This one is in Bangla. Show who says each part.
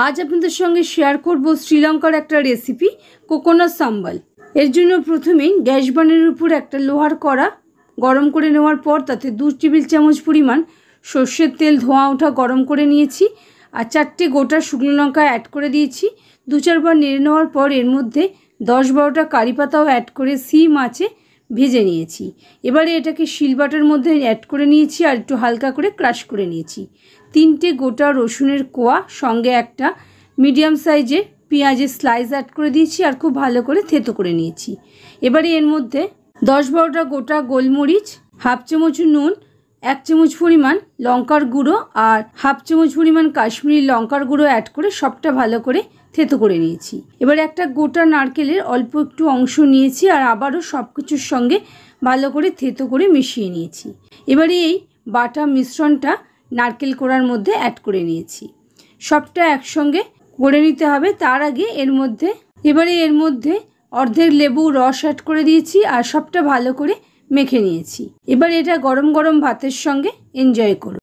Speaker 1: আজ আপনাদের সঙ্গে শেয়ার করব শ্রীলঙ্কার একটা রেসিপি কোকোনাট সাম্বাল। এর জন্য প্রথমেই গ্যাস বার্নারের উপর একটা লোহার কড়া গরম করে নেওয়ার পর তাতে 2 টেবিল চামচ পরিমাণ সর্ষের তেল ধোঁয়া ওঠা গরম করে নিয়েছি আর 4টে গোটা শুকনো লঙ্কা অ্যাড করে দিয়েছি। 2-4 বার নেড়ে নেওয়ার পর এর মধ্যে 10-12টা কারি পাতাও অ্যাড করে সিম আঁচে ভেজে নিয়েছি। এবারে এটাকে শিলবাটার মধ্যে অ্যাড করে নিয়েছি আর একটু হালকা করে ক্রাশ করে নিয়েছি। 3টে গোটা রসুনের কোয়া সঙ্গে একটা মিডিয়াম সাইজের পেঁয়াজের স্লাইস অ্যাড করে দিয়েছি আর খুব ভালো করে থেতো করে নিয়েছি। এবারে এর মধ্যে 10-12টা গোটা গোলমরিচ, হাফ চামচ নুন, 1 চামচ পরিমাণ লঙ্কার গুঁড়ো আর হাফ চামচ পরিমাণ কাশ্মীরি লঙ্কার গুঁড়ো অ্যাড করে সবটা ভালো করে থেতো করে নিয়েছি। এবার একটা গোটা নারকেলের অল্প একটু অংশ নিয়েছি আর আবারও সব কিছুর সঙ্গে ভালো করে থেতো করে মিশিয়ে নিয়েছি। এবারে এই বাটা মিশ্রণটা নারকেল কোড়ার মধ্যে অ্যাড করে নিয়েছি। সবটা একসঙ্গে করে নিতে হবে। তার আগে এর মধ্যে অর্ধেক লেবু রস অ্যাড করে দিয়েছি আর সবটা ভালো করে মেখে নিয়েছি। এবার এটা গরম গরম ভাতের সঙ্গে এনজয় করুন।